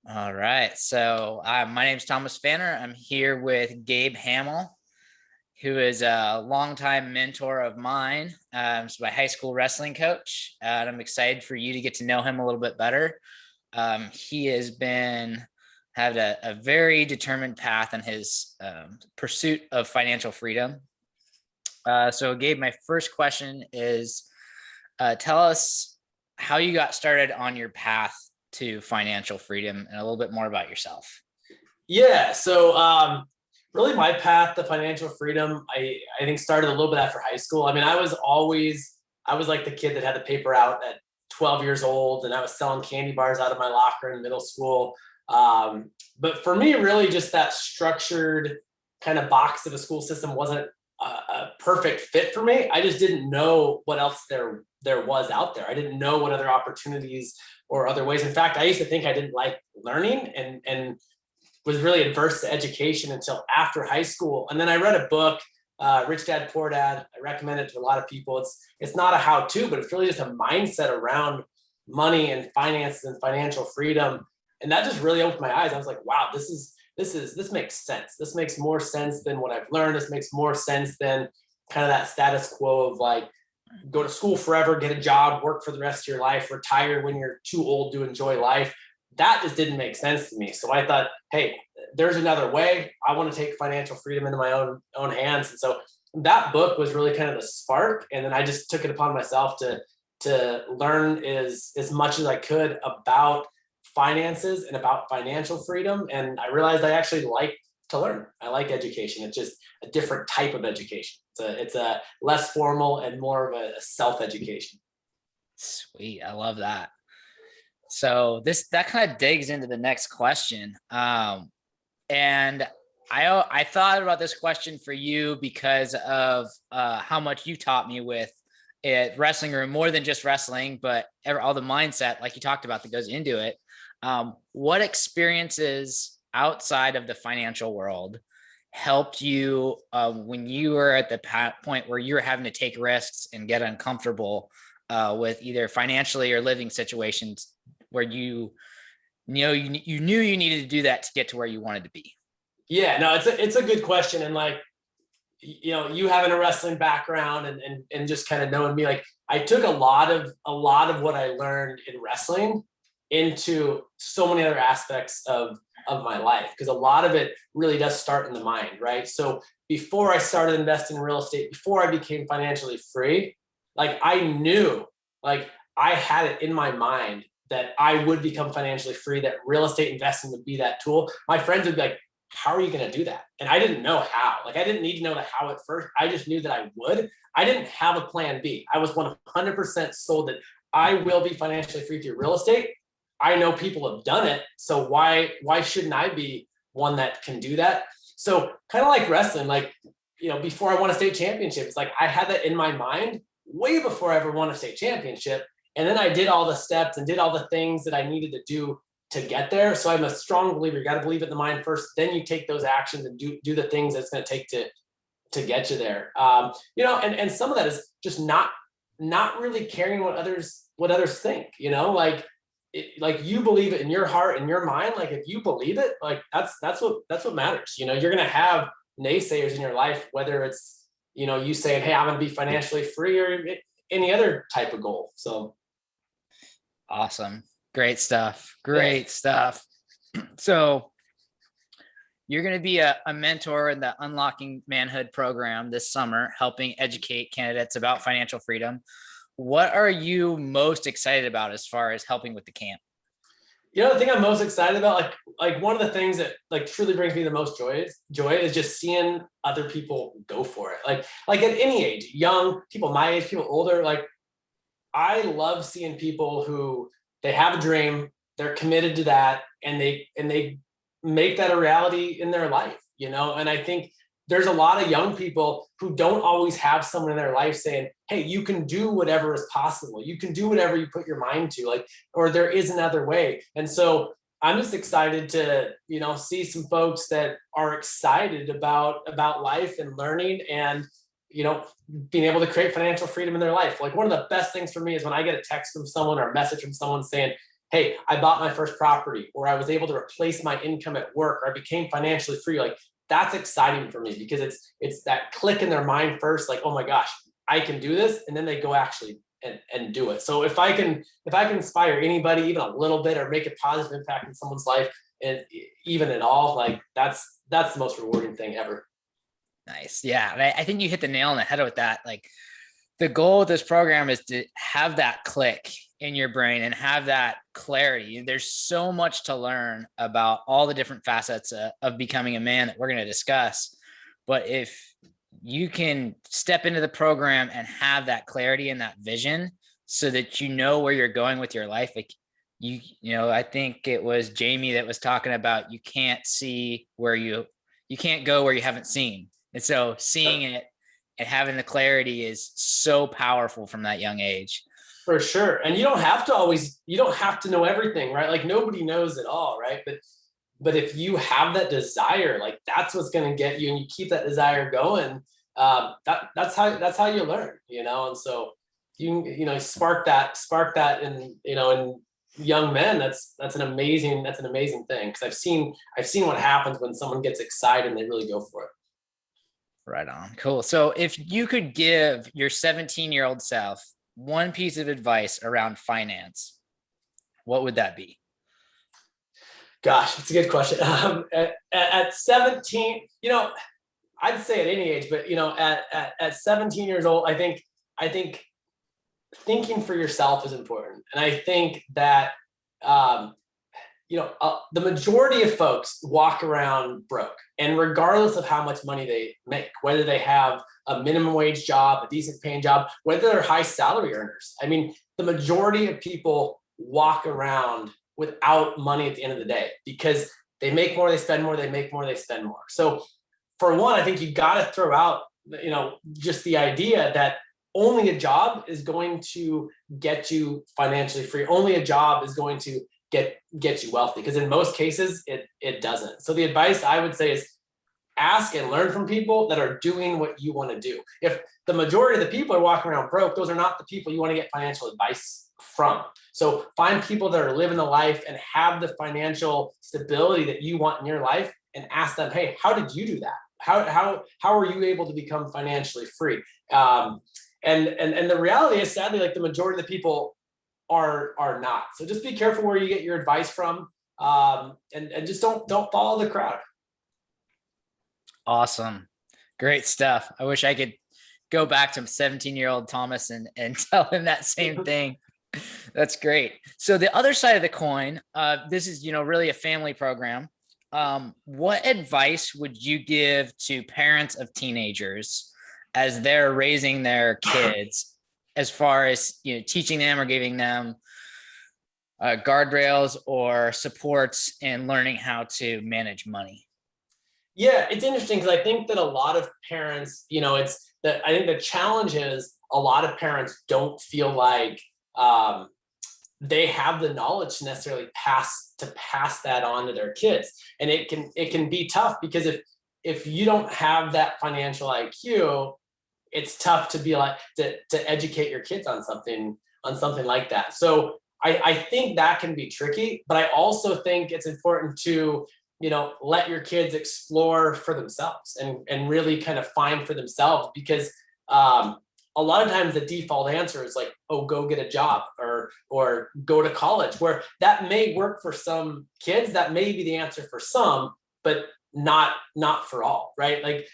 All right. So my name's Thomas Fanner. I'm here with Gabe Hamel, who is a longtime mentor of mine. He's my high school wrestling coach. And I'm excited for you to get to know him a little bit better. He has been had a very determined path in his pursuit of financial freedom. So Gabe, my first question is, tell us how you got started on your path to financial freedom and a little bit more about yourself. Yeah. Really my path to financial freedom, I think started a little bit after high school. I mean, I was like the kid that had the paper out at 12 years old, and I was selling candy bars out of my locker in middle school. But for me, really just that structured kind of box of a school system wasn't a perfect fit for me. I just didn't know what else there was out there. I didn't know what other opportunities or other ways. In fact, I used to think I didn't like learning and was really adverse to education until after high school. And then I read a book, Rich Dad Poor Dad. I recommend it to a lot of people. It's not a how-to, but it's really just a mindset around money and finances and financial freedom. And that just really opened my eyes. I was like, wow, this makes sense. This makes more sense than what I've learned. This makes more sense than kind of that status quo of like, go to school forever, get a job, work for the rest of your life, retire when you're too old to enjoy life. That just didn't make sense to me. So I thought, hey, there's another way. I want to take financial freedom into my own hands. And so that book was really kind of the spark. And then I just took it upon myself to learn as much as I could about finances and about financial freedom. And I realized I actually like to learn. I like education. It's just a different type of education. It's a less formal and more of a self-education. Sweet. I love that. So that kind of digs into the next question. And I thought about this question for you because of how much you taught me with it, wrestling room, more than just wrestling, but all the mindset, like you talked about, that goes into it. What experiences outside of the financial world helped you when you were at the point where you were having to take risks and get uncomfortable with either financially or living situations where you knew you needed to do that to get to where you wanted to be? Yeah, no, it's a good question. And like, you having a wrestling background and just kind of knowing me, like I took a lot of what I learned in wrestling into so many other aspects of my life, because a lot of it really does start in the mind, right? So before I started investing in real estate, before I became financially free, like I knew, like I had it in my mind that I would become financially free, that real estate investing would be that tool. My friends would be like, how are you going to do that? And I didn't know how. Like I didn't need to know the how at first. I just knew that I would. I didn't have a plan B. I was 100% sold that I will be financially free through real estate. I know people have done it, so why shouldn't I be one that can do that? So kind of like wrestling, like, before I won a state championship, it's like I had that in my mind way before I ever won a state championship. And then I did all the steps and did all the things that I needed to do to get there. So I'm a strong believer. You got to believe it in the mind first, then you take those actions and do the things that it's going to take to get you there. And some of that is just not really caring what others think, like you believe it in your heart and your mind. Like if you believe it, like that's what matters. You're going to have naysayers in your life, whether it's, you saying, hey, I'm going to be financially free, or any other type of goal. So. Awesome. Great stuff. Great stuff. So you're going to be a mentor in the Unlocking Manhood program this summer, helping educate candidates about financial freedom. What are you most excited about as far as helping with the camp? The thing I'm most excited about, like one of the things that like truly brings me the most joy is just seeing other people go for it. Like at any age, young people, my age, people older, like I love seeing people who they have a dream, they're committed to that, and they make that a reality in their life, And I think there's a lot of young people who don't always have someone in their life saying, hey, you can do whatever is possible. You can do whatever you put your mind to, or there is another way. And so I'm just excited to, see some folks that are excited about life and learning and, being able to create financial freedom in their life. Like one of the best things for me is when I get a text from someone or a message from someone saying, hey, I bought my first property, or I was able to replace my income at work, or I became financially free. Like that's exciting for me because it's that click in their mind first, like, oh my gosh, I can do this. And then they go actually and do it. So if I can inspire anybody even a little bit or make a positive impact in someone's life, and even at all, like that's the most rewarding thing ever. Nice. Yeah. I think you hit the nail on the head with that. Like the goal of this program is to have that click in your brain and have that clarity. There's so much to learn about all the different facets of becoming a man that we're going to discuss. But if you can step into the program and have that clarity and that vision so that you know where you're going with your life, like you know, I think it was Jamie that was talking about you can't see where you can't go where you haven't seen. And so seeing it and having the clarity is so powerful from that young age. For sure. And you don't have to know everything, right? Like nobody knows it all, right? But if you have that desire, like that's what's going to get you, and you keep that desire going, that's how you learn, you know? And so you know, spark that in, you know, in young men. That's an amazing thing. Cause I've seen what happens when someone gets excited and they really go for it. Right on. Cool. So if you could give your 17-year-old self one piece of advice around finance, what would that be? Gosh, it's a good question. At 17, you know, I'd say at any age, but you know, at 17 years old, I think thinking for yourself is important. And I think that, you know, the majority of folks walk around broke, and regardless of how much money they make, whether they have a minimum wage job, a decent paying job, whether they're high salary earners. I mean, the majority of people walk around without money at the end of the day because they make more, they spend more, they make more, they spend more. So for one, I think you got to throw out, you know, just the idea that only a job is going to get you financially free. Only a job is going to get you wealthy, because in most cases it doesn't. So the advice I would say is ask and learn from people that are doing what you want to do. If the majority of the people are walking around broke, those are not the people you want to get financial advice from. So find people that are living the life and have the financial stability that you want in your life, and ask them, hey, how did you do that? How are you able to become financially free? And the reality is, sadly, like the majority of the people are not. So just be careful where you get your advice from, and just don't follow the crowd. Awesome. Great stuff. I wish I could go back to 17-year-old Thomas and tell him that same thing. That's great. So the other side of the coin, this is, you know, really a family program. What advice would you give to parents of teenagers as they're raising their kids, as far as, you know, teaching them or giving them guardrails or supports in learning how to manage money? Yeah, it's interesting because I think that a lot of parents, you know, it's that I think the challenge is a lot of parents don't feel like they have the knowledge to necessarily pass that on to their kids, and it can be tough because if you don't have that financial IQ, it's tough to be like to educate your kids on something like that. So I think that can be tricky, but I also think it's important to, you know, let your kids explore for themselves and really kind of find for themselves, because a lot of times the default answer is like, oh, go get a job or go to college, where that may work for some kids, that may be the answer for some, but not for all, right? Like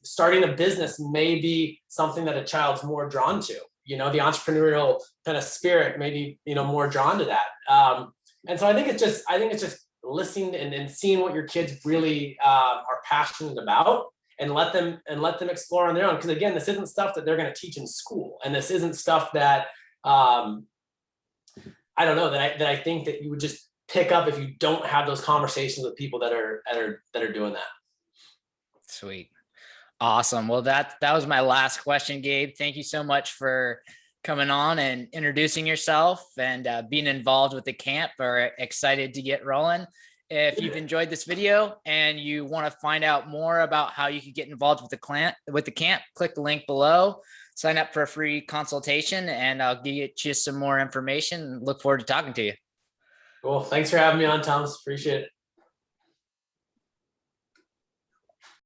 starting a business may be something that a child's more drawn to, you know, the entrepreneurial kind of spirit may be, you know, more drawn to that. And so I think it's just listening and seeing what your kids really are passionate about, and let them explore on their own. Because again, this isn't stuff that they're going to teach in school, and this isn't stuff that I don't know, that I think that you would just pick up if you don't have those conversations with people that are doing that. Sweet. Awesome. Well, that was my last question, Gabe. Thank you so much for coming on and introducing yourself and being involved with the camp. We're excited to get rolling. If you've enjoyed this video and you want to find out more about how you could get involved with the camp, click the link below, sign up for a free consultation, and I'll give you some more information. Look forward to talking to you. Cool. Thanks for having me on, Thomas. Appreciate it.